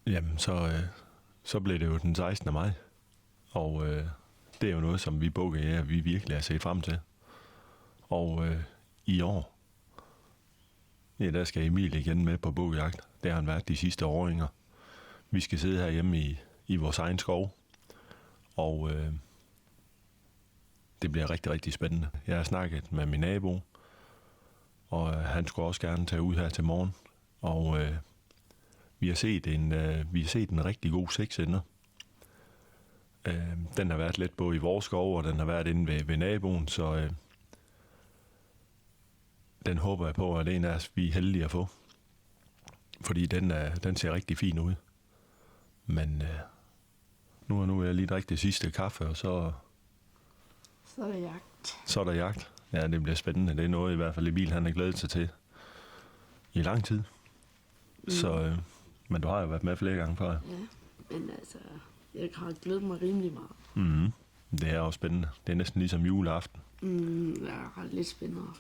Jamen, så blev det jo den 16. maj. Og det er jo noget, som vi bukkejæger, vi virkelig har set frem til. Og i år, ja, der skal Emil igen med på bukkejagt. Det har han været de sidste åringer. Vi skal sidde herhjemme i vores egen skov. Og det bliver rigtig, rigtig spændende. Jeg har snakket med min nabo, og han skulle også gerne tage ud her til morgen. Og vi har set en rigtig god seksender. Den har været lidt både i vores skov, og den har været inde ved naboen, så den håber jeg på, at det er en af os, vi er heldige at få. Fordi den ser rigtig fin ud. Men nu er jeg lige drikke det sidste kaffe, og så er der jagt. Så er der jagt. Ja, det bliver spændende. Det er noget i hvert fald Emil, han har glædet sig til i lang tid. Så, men du har jo været med flere gange før. Ja, men altså, jeg har glædet mig rimelig meget. Mm-hmm. Det er også spændende. Det er næsten ligesom juleaften. Jeg er ret lidt spændende.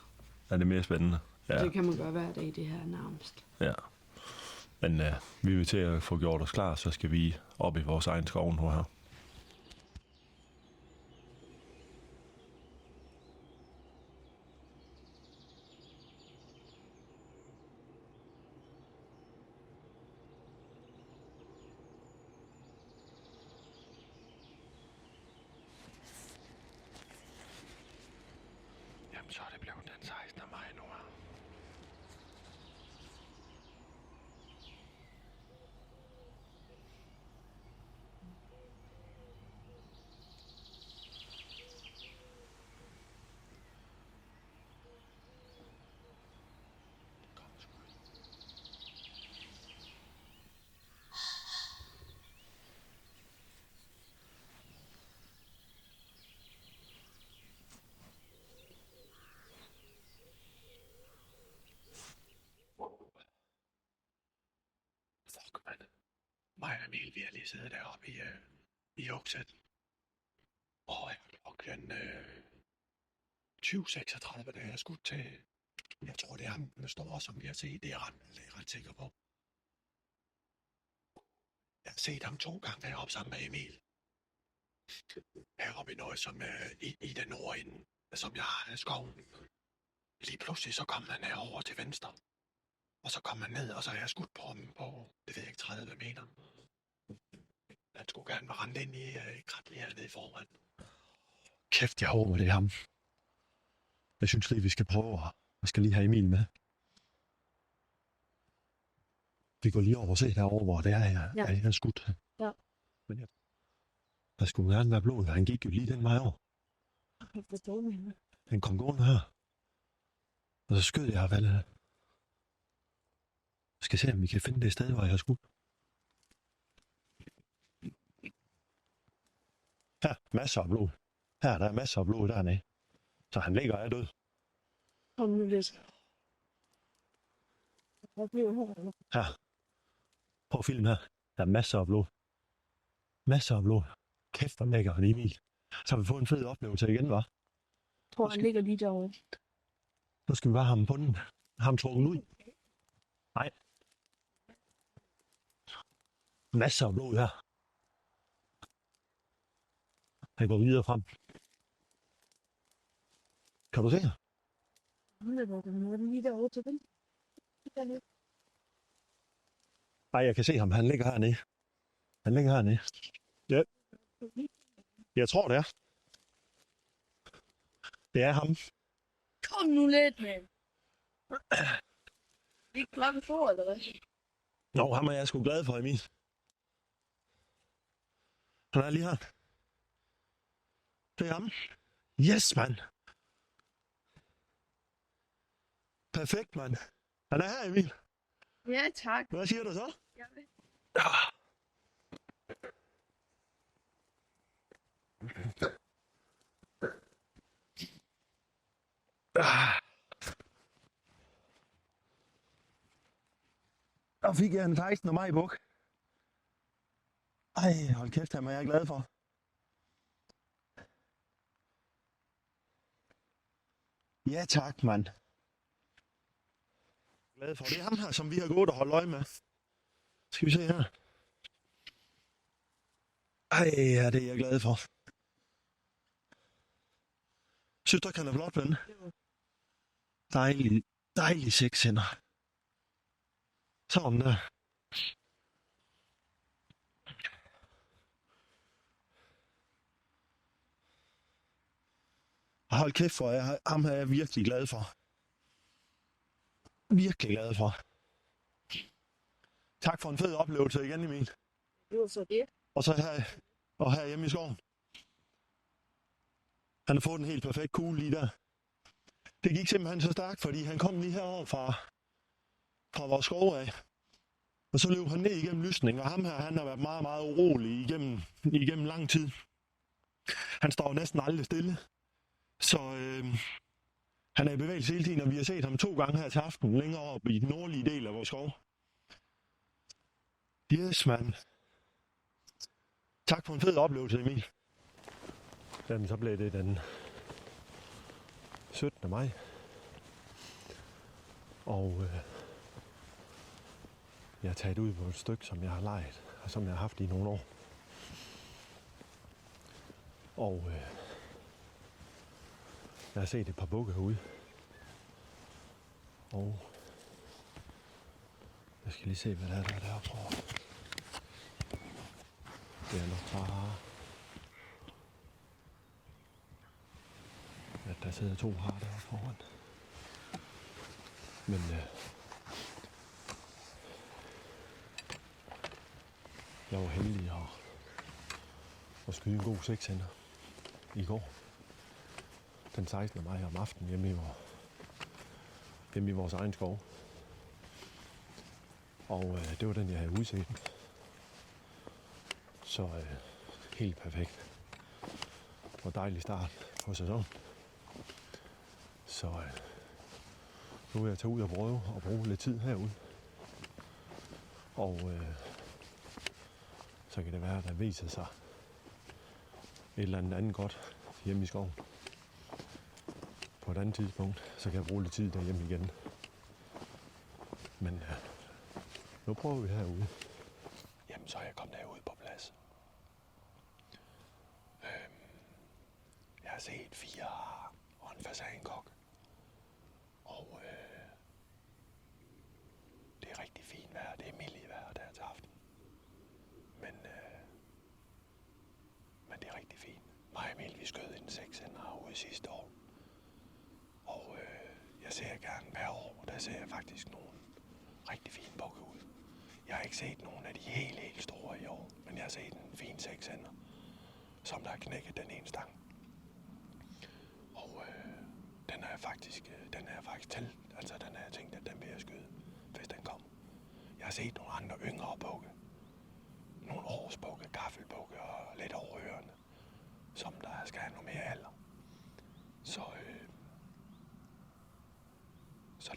Er det mere spændende? Ja. Det kan man gøre hver dag, det her nærmest. Ja. Men vi vil til at få gjort os klar, så skal vi op i vores egen skov nu her. Jamen, så er det blevet den 16. maj nu her. Fuck, mand. Mig og Emil, vi har lige siddet deroppe i Okset. Og klokken 20.36, da jeg er skudt til... Jeg tror, det er ham, der står, som vi har set. Det er jeg ret sikker på. Jeg har set ham 2 gange deroppe sammen med Emil. Heroppe i noget, som i den nordende, som jeg har af skoven. Lige pludselig så kom han herover til venstre. Og så kom han ned, og så har jeg skudt på ham på, det ved jeg ikke, 30 meter. Han skulle gerne være rendt ind i krat lige hernede foran. Kæft, jeg håber, det er ham. Jeg synes lige, vi skal prøve, jeg skal lige have Emil med. Vi går lige over og se derovre, hvor det er, jeg er skudt. Ja. Men der skulle gerne være blod, og han gik jo lige den vej over. Han kom gående her. Og så skød jeg vel. Jeg skal se, om vi kan finde det sted, hvor jeg har skudt. Her, masser af blod. Her, der er masser af blod dernede. Så han ligger og er død. Kom nu lidt. Her. Prøv filmen her. Der er masser af blod. Masser af blod. Kæft, hvor lækker han Emil. Så har vi fået en fed oplevelse igen, hva'? Jeg tror, han ligger lige derovre. Nu skal vi bare have ham på den. Ham trukket ud. Nej. Masser af blod her. Han går videre frem. Kan du se her? Lige derovre til den. Nej, jeg kan se ham. Han ligger hernede. Han ligger hernede. Ja. Jeg tror, det er. Det er ham. Kom nu lidt, mand. Det er klokken 2, eller hvad? Nå, ham er jeg sgu glad for, Emil. Han er lige her. Det er ham. Yes, mand. Perfekt, mand. Han er her, Emil. Ja, tak. Hvad siger du så? Jeg ved. Der fik jeg en 16. maj buk. Ej, hold kæft, ham er jeg glad for. Ja tak, mand. Glad for. Det er ham her, som vi har gået og holdt øje med. Skal vi se her. Ej, ja, det er jeg glad for. Synes du ikke, han er flot, ven? Dejlig sexhænder. Sådan der. Hold kæft for, ham er jeg virkelig glad for. Virkelig glad for. Tak for en fed oplevelse igen, Emil. Det var så det. Og så her hjemme i skoven. Han har fået en helt perfekt kugle lige der. Det gik simpelthen så stærkt, fordi han kom lige herover fra vores skov af. Og så løb han ned igennem lysning, og ham her, han har været meget, meget urolig igennem lang tid. Han står næsten aldrig stille. Så han er i bevægelse hele tiden, og vi har set ham 2 gange her til aften, længere oppe i den nordlige del af vores skov. Yes, mand. Tak for en fed oplevelse, Emil. Jamen, så blev det den 17. maj. Og jeg er taget ud på et stykke, som jeg har lejet, og som jeg har haft i nogle år. Og jeg har set et par bukke herude. Og jeg skal lige se, hvad der er deroppe. Det er nok bare, at der sidder 2 har deroppe foran. Men jeg var heldig at skyde en god 6-hænder i går. Den 16. maj om aftenen hjemme i vores egen skov. Og det var den, jeg havde udset. Så helt perfekt. Og dejlig start på sæsonen. Så nu vil jeg tage ud og prøve at bruge lidt tid herude. Og så kan det være, at der viser sig et eller andet godt hjemme i skoven. På et andet tidspunkt, så kan jeg bruge lidt tid derhjemme igen. Men nu prøver vi herude. Jamen, så er jeg kommet herude på plads. Jeg har set 4 harer og en fasankok. Og det er rigtig fint vejr. Det er mildt vejr der til aften. Men det er rigtig fint. Mig og Emil, vi skød en 6-hænder herude sidste år. Og jeg ser gerne hver år, der ser jeg faktisk nogle rigtig fine bukke ud. Jeg har ikke set nogen af de helt store i år, men jeg har set en fin 6-hænder, som der har knækket den ene stang. Og den har jeg faktisk tænkt, at den vil jeg skyde, hvis den kommer. Jeg har set nogle andre yngre bukke. Nogle årsbukke, gaffelbukke og lidt over ørerne, som der skal have noget mere alder. Så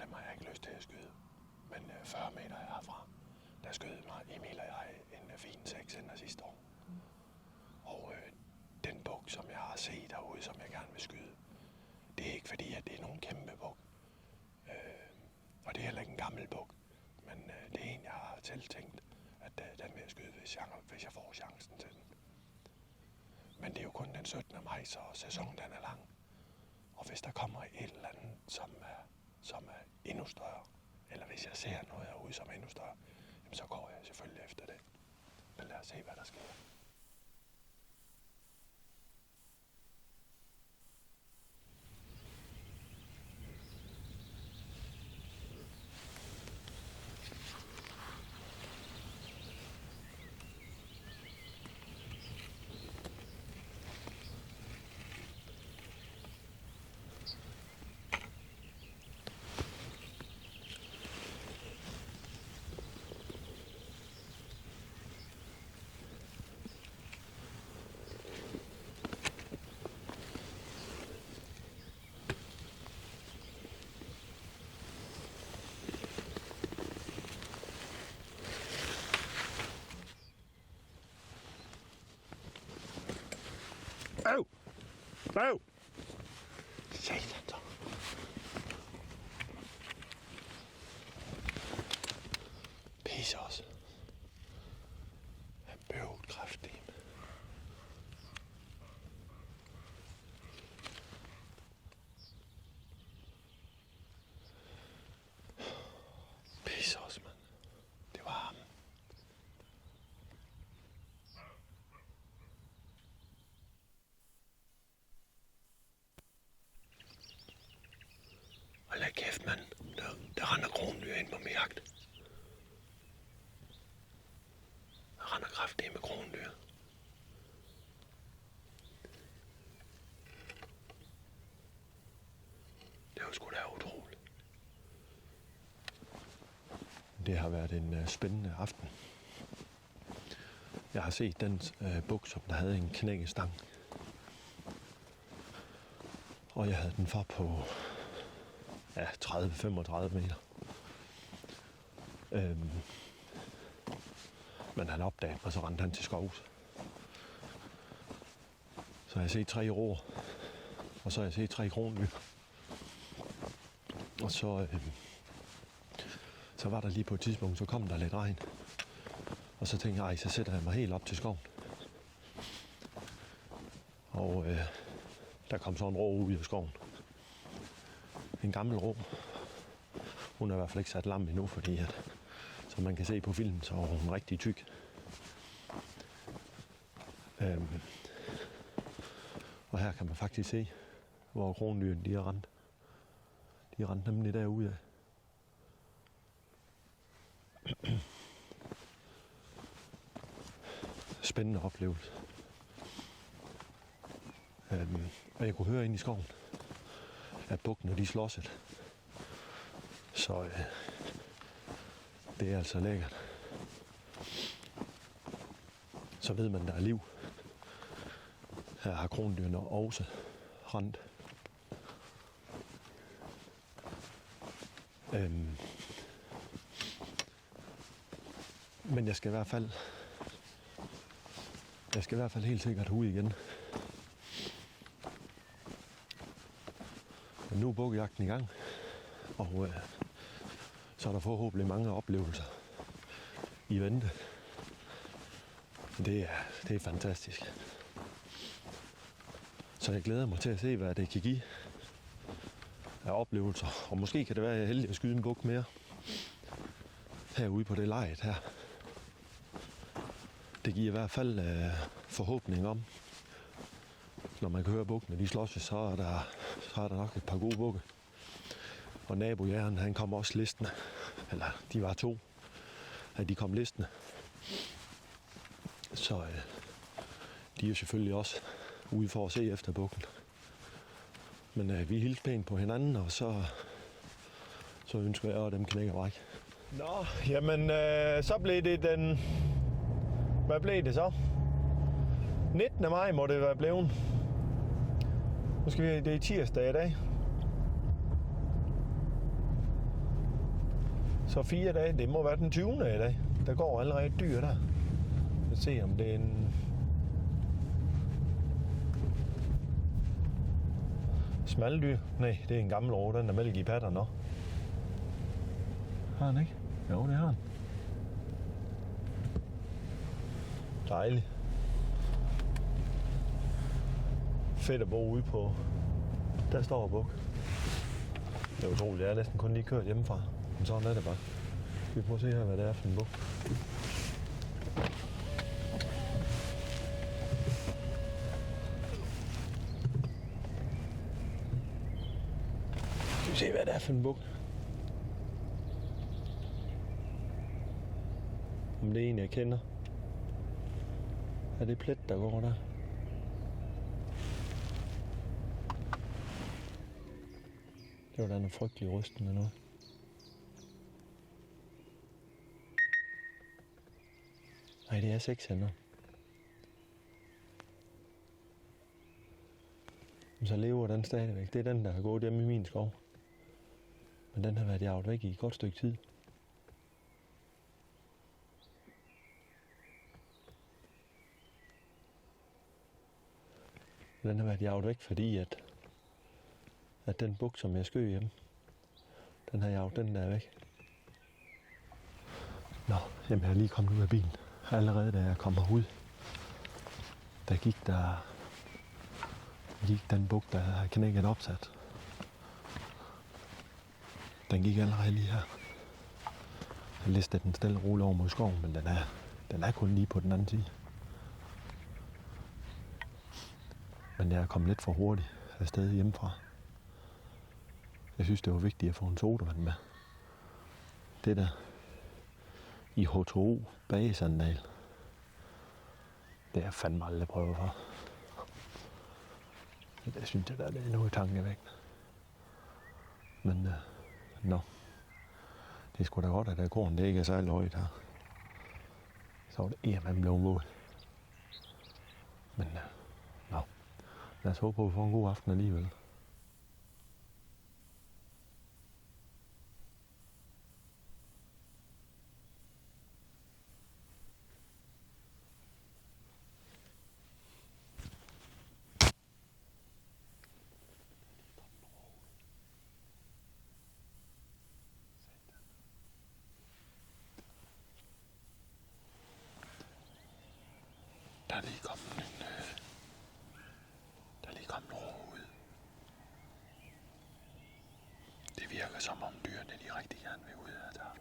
dem har jeg ikke lyst til at skyde. Men 40 meter herfra, der skød mig Emil og jeg en fin 6-hænder sidste år. Og den buk, som jeg har set derude, som jeg gerne vil skyde, det er ikke fordi, at det er nogen kæmpe buk. Og det er heller ikke en gammel buk. Men det er en, jeg har tiltænkt, at den vil jeg skyde, hvis jeg får chancen til den. Men det er jo kun den 17. maj, så sæsonen den er lang. Og hvis der kommer et eller andet, som er endnu større, eller hvis jeg ser noget herude, som er endnu større, jamen så går jeg selvfølgelig efter det. Men lad os se, hvad der sker. Øv! Satan så. Pisse også. Han bøvede kraftigt. krondyr ind på min jagt. Jeg render kraftigt med krondyr. Det var sgu da utroligt. Det har været en spændende aften. Jeg har set den buk, som der havde en knækkestang. Og jeg havde den for på 30-35 meter. Men han opdagede mig, så rendte han til skovs. Så har jeg set 3 roer, og så har jeg set 3 krondyr. Og så var der lige på et tidspunkt, så kom der lidt regn. Og så tænkte jeg, så sætter jeg mig helt op til skoven. Og der kom så en rå ud af skoven. En gammel rå. Hun er i hvert fald ikke sat lam endnu, fordi som man kan se på filmen, så er hun rigtig tyk. Og her kan man faktisk se, hvor krondyren de er rendt. De er rendt nemlig derude af. Spændende oplevelse. Og jeg kunne høre ind i skoven, at bukkene de slåsset. Så det er altså lækkert. Så ved man, der er liv. Her har krondyrene også rendt. Men jeg skal i hvert fald helt sikkert ud igen. Men nu er bukkejagten i gang, og så er der forhåbentlig mange oplevelser i vente. Det er fantastisk. Så jeg glæder mig til at se, hvad det kan give af oplevelser. Og måske kan det være, at jeg er heldig at skyde en buk mere herude på det lejet her. Det giver i hvert fald forhåbning om, når man kan høre bukkene, de slås, så er der nok et par gode bukke. Og nabojæren, han kom også listende. Eller de var 2, at de kom listende. Så de er jo selvfølgelig også ude for at se efter bukken. Men vi hilste pænt på hinanden, og så ønsker jeg, at dem knækker bræk. Nå, jamen så blev det den... Hvad blev det så? 19. maj må det være blevet. Nu skal vi... Det er tirsdag i dag. Så 4 dage, det må være den 20. i dag. Der går allerede et dyr der. Vi skal se, om det er en... Smaldyr? Nej, det er en gammel rå, den der mælk i patterne også. Har han ikke? Jo, det har han. Dejligt. Fedt at bo ude på. Der står buk. Det er utroligt, jeg er næsten kun lige kørt hjemmefra. Men sådan er det bare. Vi prøver at se her, hvad det er for en buk. Skal vi se, hvad det er for en buk. Om det er en, jeg kender. Er det plet, der går der? Det var da noget frygtelig rystende noget. Nej, det er 6-hænder. Så lever den stadigvæk. Det er den, der har gået hjemme i min skov. Men den har været jaget væk i et godt stykke tid. Den har været jaget væk, fordi at den buk, som jeg skød hjemme, den har jaget den der væk. Nå, jamen jeg er lige kommet ud af bilen. Allerede da jeg kommer ud, der gik den buk, der har knækket opsat. Den gik allerede lige her. Jeg listede den stille roligt over mod skoven, men den er kun lige på den anden side. Men jeg er kommet lidt for hurtigt afsted hjemmefra. Jeg synes, det var vigtigt at få en sodavand med. Det der i H2O bagesandal. Det har jeg fandme aldrig prøvet for. Det synes jeg da, det er noget tankevækkende. Men det er sgu da godt, at der korn det ikke er særlig højt her. Så var det man blev våd. Men lad os håbe på, at vi får en god aften alligevel. Der er lige kommet en ro ud. Det virker som om dyrene de rigtig gerne vil ud af der.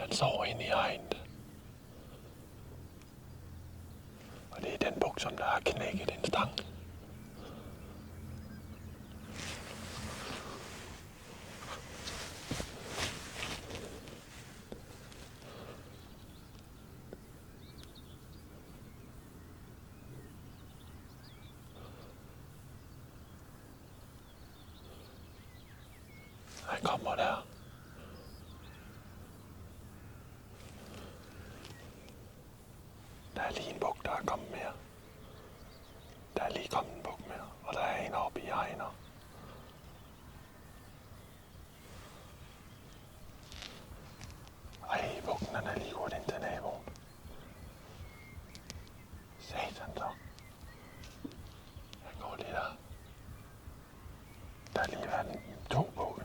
Han sover inde i hegnet. Og det er den buk, som der har knækket en stang. Han kommer der. Der er lige en buk, der er kommet mere. Der er lige kommet en buk mere, og der er en oppe i hegnet. Ej, bukken den er lige gået ind til naboen. Satan så. Han går lige der. Der er lige været 2 bukke.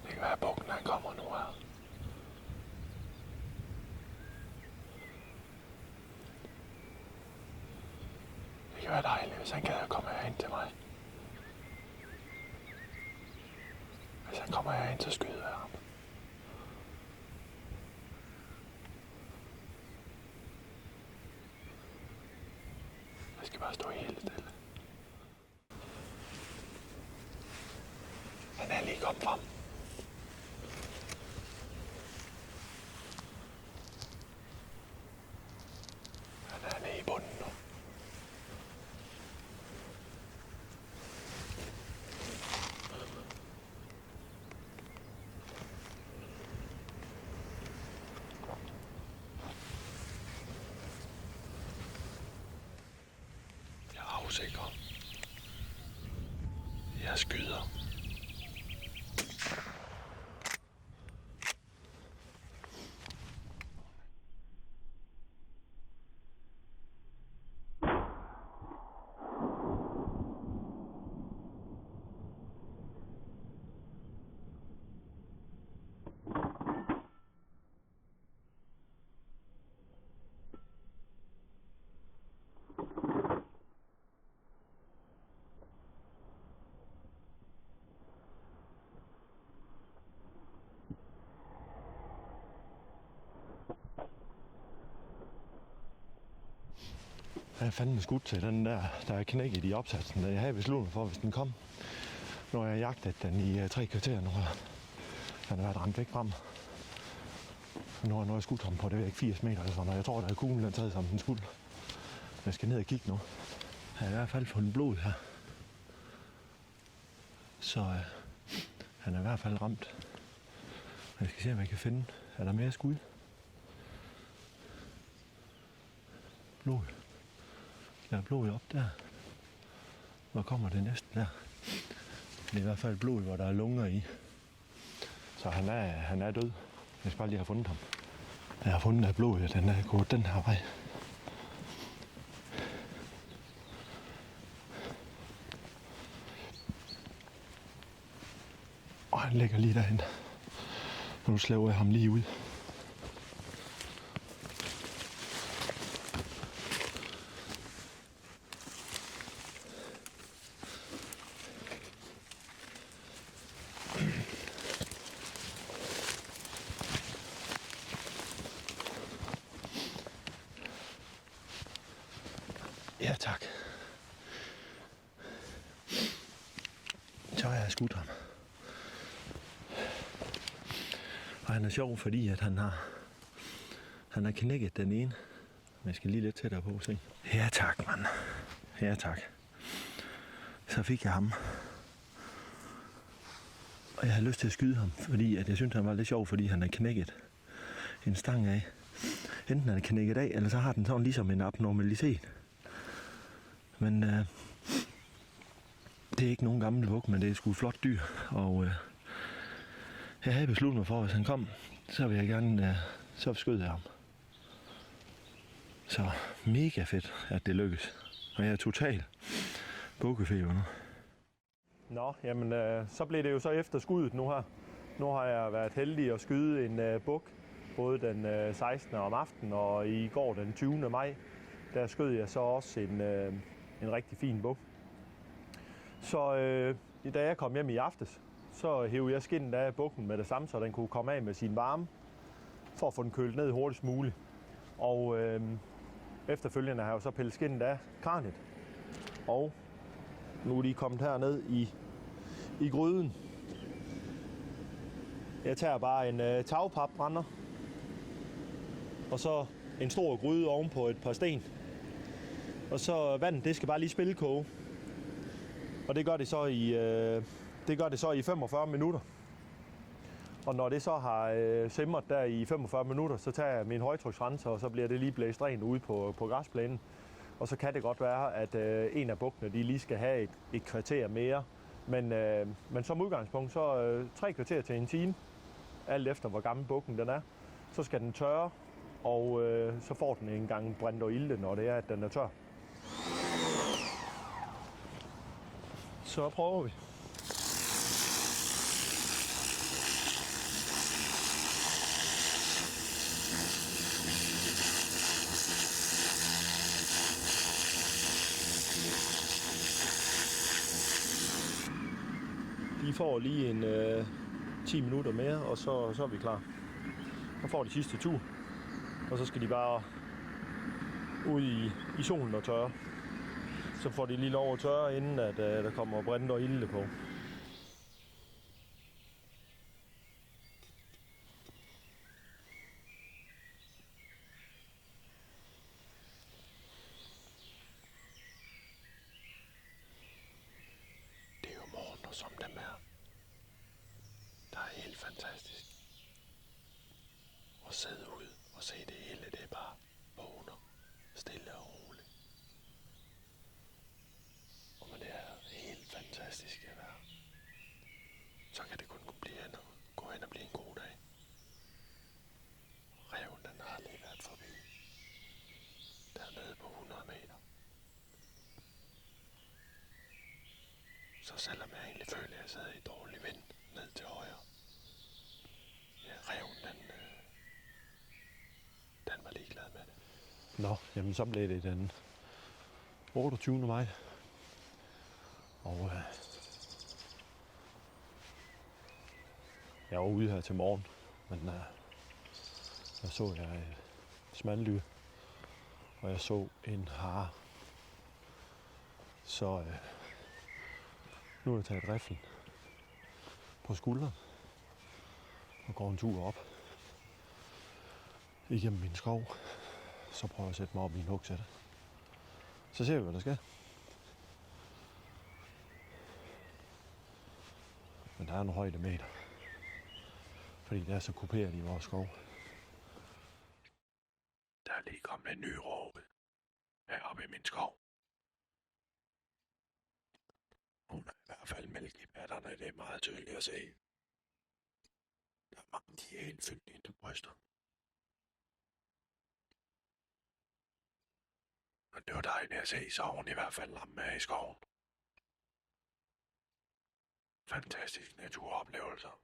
Det kan være, at bukken han kommer nu her. Det kan være dejligt, hvis han gad komme herind til mig. Hvis han kommer herind, så skyder jeg ham. Jeg skal bare stå helt stille. Han er lige kommet frem. Han er nede i bunden nu. Jeg er afsikker. Jeg skyder. Jeg er fandme skudt til den der er knækket i opsatsen. Jeg havde besluttet for, hvis den kom. Nu har jeg jagtet den i 3 kvarter nu. Han har været ramt væk frem. Nu har jeg skudt ham på, det ved ikke, 80 meter eller sådan. Og jeg tror, der er kuglen, den taget som den skulle. Jeg skal ned og kigge nu. Jeg har i hvert fald fundet blod her. Så han er i hvert fald ramt. Jeg skal se, om jeg kan finde. Er der mere skud? Blod. Der er blod op der. Hvor kommer det næste der? Det er i hvert fald blod, hvor der er lunger i. Så han er død. Jeg skal bare lige have fundet ham. Jeg har fundet, at blodet den er gået den her vej. Og han ligger lige derhen. Nu slæver jeg ham lige ud. Ja, tak. Så har jeg skudt ham. Og han er sjov, fordi at han har knækket den ene. Men jeg skal lige lidt tættere på, se. Ja tak, mand. Ja tak. Så fik jeg ham. Og jeg havde lyst til at skyde ham, fordi at jeg syntes, han var lidt sjov, fordi han havde knækket en stang af. Enten er den knækket af, eller så har den sådan ligesom en abnormalitet. Men det er ikke nogen gammel buk, men det er sgu et flot dyr. Og jeg havde besluttet mig for, at hvis han kom, så vil jeg gerne, så skød jeg ham. Så mega fedt, at det lykkes. Og jeg er totalt bukkefeber nu. Nå, jamen så blev det jo så efter skuddet nu her. Nu har jeg været heldig at skyde en buk, både den 16. om aftenen og i går den 20. maj. Der skød jeg så også en rigtig fin buk. Så da jeg kom hjem i aftes, så hævde jeg skindet af bukken med det samme, så den kunne komme af med sin varme, for at få den kølet ned hurtigst muligt. Og efterfølgende har jeg jo så pillet skindet af kraniet. Og nu er de kommet herned i gryden. Jeg tager bare en tagpapbrænder, og så en stor gryde ovenpå et par sten. Og så vandet, det skal bare lige spilkoge. Og det gør det så i 45 minutter. Og når det så har simret der i 45 minutter, så tager jeg min højtryksrenser, og så bliver det lige blæst rent ude på græsplænen. Og så kan det godt være, at en af bukkene de lige skal have et kvarter mere. Men som udgangspunkt, så 3 kvarter til en time, alt efter hvor gammel bukken den er. Så skal den tørre, og så får den en gang brændt og ilde, når det er, at den er tør. Så prøver vi. De får lige en 10 minutter mere, og så er vi klar. Så får de sidste tur, og så skal de bare ud i solen og tørre. Så får de lige lov at tørre, inden at der kommer brændt og ilde på. Det er jo morgener som dem her. Der er helt fantastisk. At sidde ud og se det hele, det er bare vågner, stille og roligt. Og men det er helt fantastisk at være. Så kan det kun gå hen og blive en god dag. Ræven, den har lige været forbi. Dernede på 100 meter. Så selvom jeg egentlig føler, at jeg sidder i dårlig vind ned til højre. Ja, ræven, den var ligeglad med det. Nå, jamen så blev det den 28. maj. Og jeg var ude her til morgen, men der så jeg et smaldyr, og jeg så en hare. Så nu har jeg taget riflen på skulderen og går en tur op igennem min skov. Så prøver jeg at sætte mig op i en hugsætte. Så ser vi, hvad der sker. Men der er nogle højdemeter, fordi det er så kuperet i vores skov. Der er lige kommet en ny råbe heroppe i min skov. Hun er i hvert fald mælk i patterne, det er meget tydeligt at se. Der er mange, de er helt fyldt bryster. Og det var dejligt at se, så hun i hvert fald lamme i skoven. Fantastisk naturoplevelser.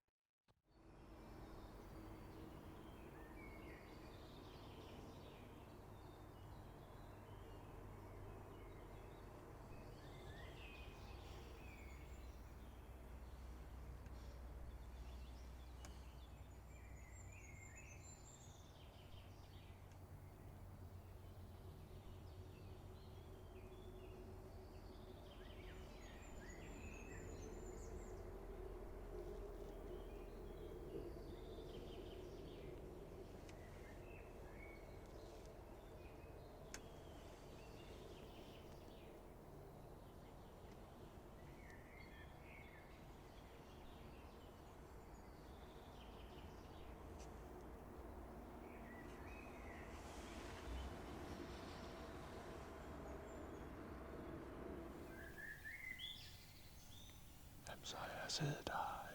siddet der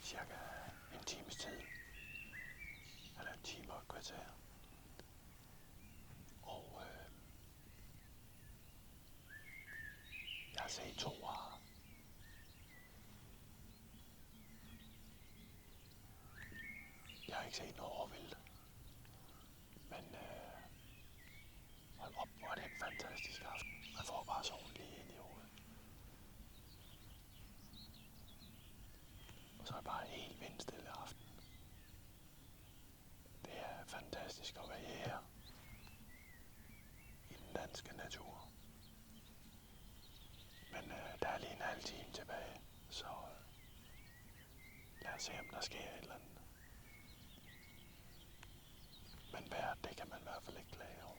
cirka en times tid. Eller en time og et kvarter. Og jeg har set to her. Jeg har ikke set noget overvildt. Men hold op, hvor er det en fantastisk aften. Man får bare solen lige ind i hovedet. Og så er det bare en helt vindstille aften. Det er fantastisk at være her i den danske natur. Men der er lige en halv time tilbage, så lad os se, om der sker et eller andet. Men vejret, det kan man i hvert fald ikke klage over.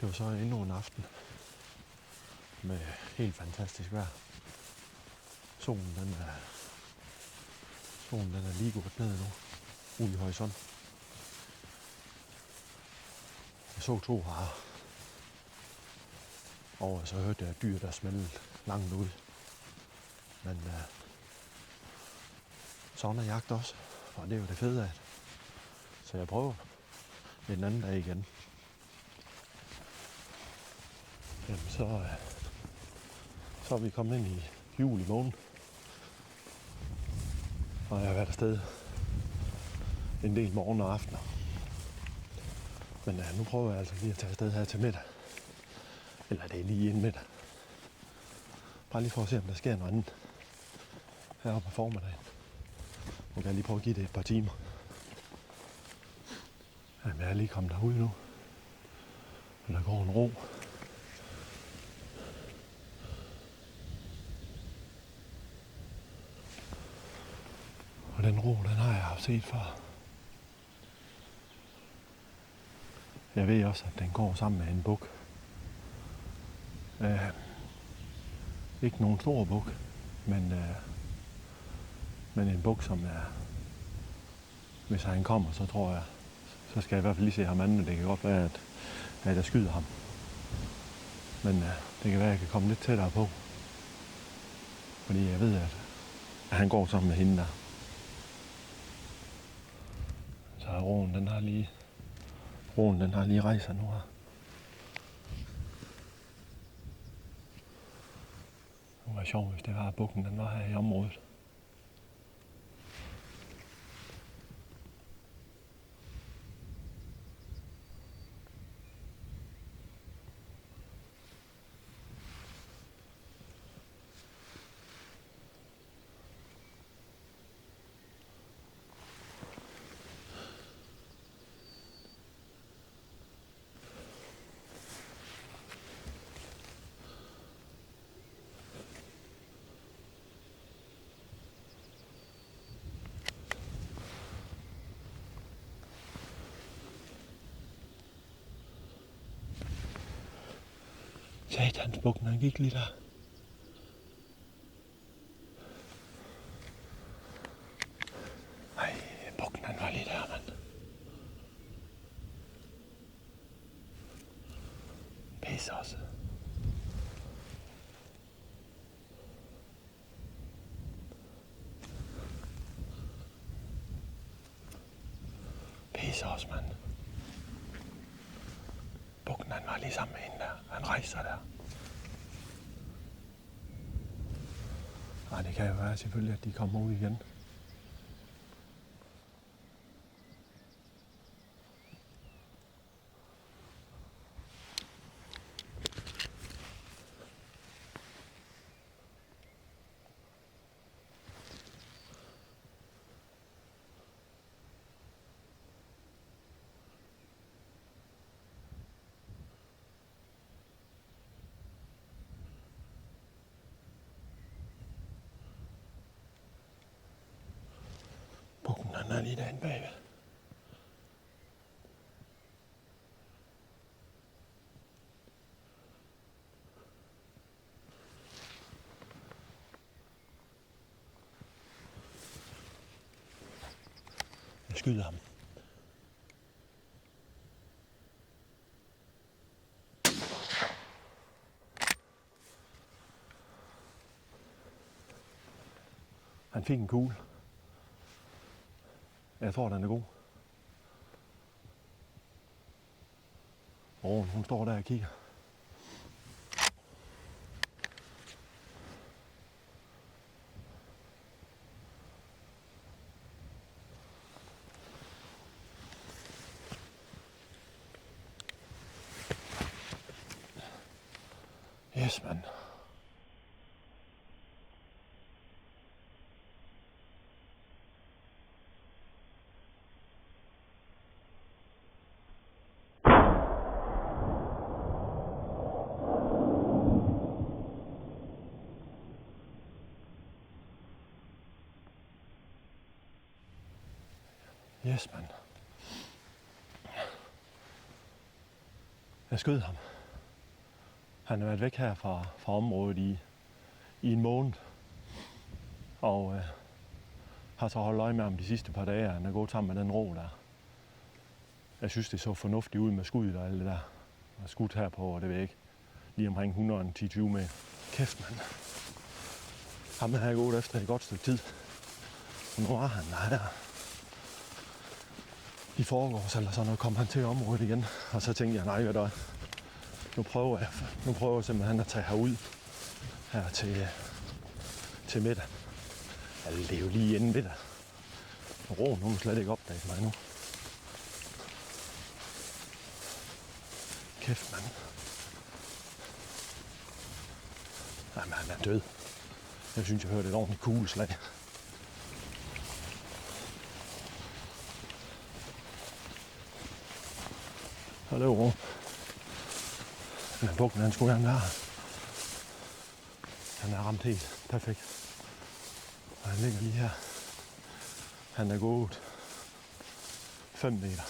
Det var så endnu en aften med helt fantastisk vejr. Solen den er lige gået ned nu, ude i horisonten. Jeg så to her. Og så hørte jeg dyr, der smeldte langt ud. Men sådan er jagt også, og det er jo det fede af det. Så jeg prøver en anden dag igen. Jamen så er vi kommet ind i juli måned. Og jeg har været afsted en del morgen og aftener. Men nu prøver jeg altså lige at tage afsted her til middag. Eller det er lige inden middag. Bare lige for at se, om der sker noget andet heroppe på formiddagen. Nu kan jeg lige prøve at give det et par timer. Jamen, jeg er lige kommet derud nu. Og der går en ro. Og den ro, den har jeg haft set før. Jeg ved også, at den går sammen med en buk. Ikke nogen stor buk, men en buk, som er... Hvis han kommer, så tror jeg, så skal jeg i hvert fald lige se ham anden. Det kan godt være, at jeg skyder ham. Men det kan være, at jeg kan komme lidt tættere på. Fordi jeg ved, at han går sammen med hende der. Så roen, den har lige rejst sig nu her. Det var sjovt, hvis det var, at bukken den var her i området. Satans bukken, han gik lige der. Ej, bukken, han var lige der, mand. Pisse også. Pisse også, mand. Bukken, han var lige sammen med hende der. Han rejste sig der. Nej, det kan jo være selvfølgelig, at de kommer ud igen. Bukken, han er lige derinde bagved. Jeg skyder ham. Han fik en kugle. Jeg tror, den er god. Hun står der og kigger. Yes, mand. Yes, mand. Jeg skød ham. Han har været væk her fra området i en måned. Og har så holdt øje med ham de sidste par dage. Han er gået sammen med den rå der. Jeg synes, det så fornuftigt ud med skuddet og alt det der. Og skudt her på, og det ved jeg ikke. Lige omkring 110-20 meter. Kæft, mand. Ham har jeg gået efter et godt stykke tid. Og nu er han der. I forgårs eller sådan noget kom han til området igen. Og så tænkte jeg, nej, hvad der er. Nu prøver jeg simpelthen at tage herud her til middag. Altså, det er jo lige inden middag. Roen, hun slet ikke opdaget mig nu. Kæft, mand. Jamen, han er død. Jeg synes, jeg hørte et ordentligt kugleslag. Hallo, Ro. Men bukken, han skulle gerne være her. Han er ramt helt perfekt. Og han ligger lige her. Han er gået 5 meter.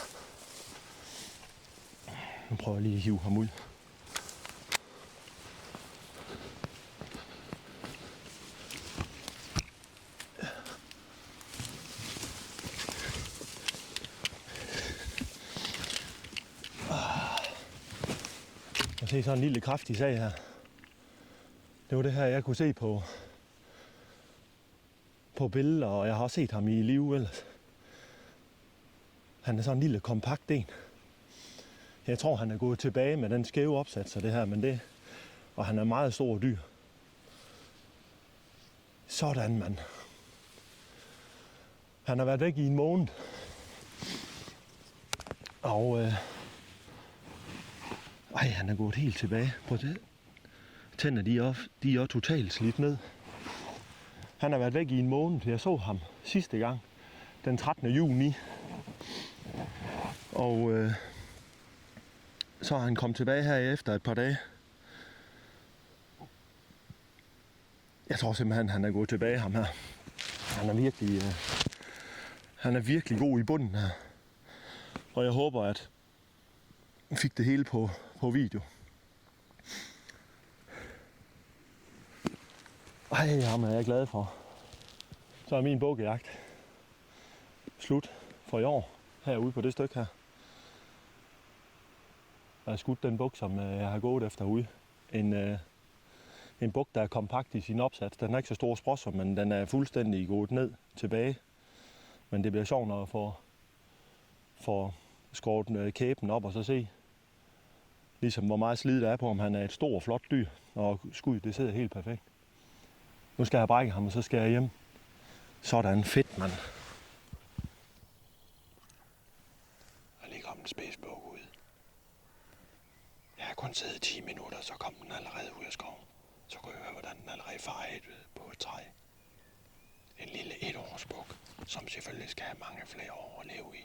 Nu prøver jeg lige at hive ham ud. Jeg ser sådan en lille kraftig sag her. Det var det her, jeg kunne se på billeder, og jeg har også set ham i live ellers. Han er sådan en lille kompakt en. Jeg tror, han er gået tilbage med den skæve opsats af det her, men det... Og han er meget stor og dyr. Sådan, mand. Han har været væk i en måned. Og... han er gået helt tilbage. Prøv det. Tænder, de er totalt slidt ned. Han har været væk i en måned. Jeg så ham sidste gang, den 13. juni. Og så er han kommet tilbage her efter et par dage. Jeg tror simpelthen, han er gået tilbage, ham her. Han er virkelig god i bunden her. Og jeg håber, at jeg fik det hele på video. Ham er jeg glad for. Så er min bukkejagt slut for i år, herude på det stykke her. Jeg har skudt den buk, som jeg har gået efter ude. En buk, der er kompakt i sin opsats. Den er ikke så stor sprosser, men den er fuldstændig gået ned tilbage. Men det bliver sjovt, når jeg får skåret kæben op og så se, ligesom hvor meget slid der er på, om han er et stort, flot dyr. Og skuddet, det sidder helt perfekt. Nu skal jeg brække ham, og så skal jeg hjem. Sådan, fedt, mand. Der ligger om en spidsbuk ud. Jeg har kun siddet 10 minutter, så kom den allerede ud af skoven. Så kunne jeg høre, hvordan den allerede farede på et træ. En lille 1-årsbuk, som selvfølgelig skal have mange flere år at leve i.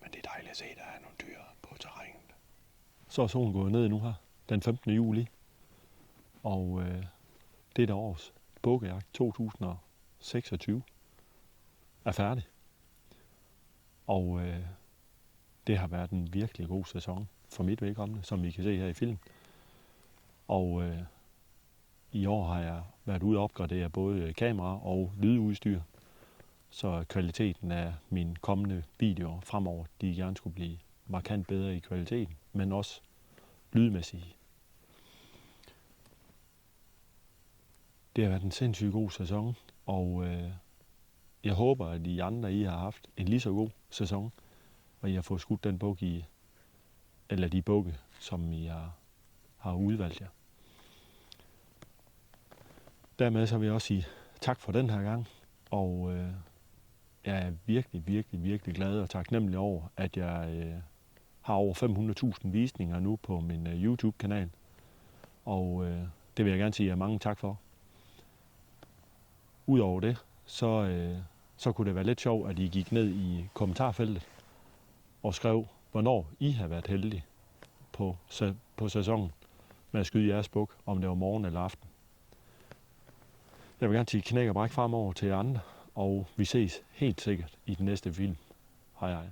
Men det er dejligt at se, at der er nogle dyr på terrænet. Så er solen gået ned nu her, den 15. juli. Og det der års bukkejagt 2026 er færdig. Og det har været en virkelig god sæson for mit vedkommende, som vi kan se her i film. Og i år har jeg været ude og opgradere både kamera og lydudstyr, så kvaliteten af mine kommende videoer fremover, de gerne skulle blive markant bedre i kvaliteten, men også lydmæssigt. Det har været en sindssygt god sæson, og jeg håber, at I andre I har haft en lige så god sæson, og I har fået skudt den buk eller de bukke, som I har udvalgt jer. Dermed så vil jeg også sige tak for den her gang, og jeg er virkelig, virkelig, virkelig glad og taknemmelig over, at jeg har over 500.000 visninger nu på min YouTube-kanal, og det vil jeg gerne sige jer mange tak for. Udover det, så kunne det være lidt sjovt, at I gik ned i kommentarfeltet og skrev, hvornår I har været heldige på sæsonen med at skyde jeres buk, om det var morgen eller aften. Jeg vil gerne sige knæk og bræk fremover til jer andre, og vi ses helt sikkert i den næste film. Hej hej.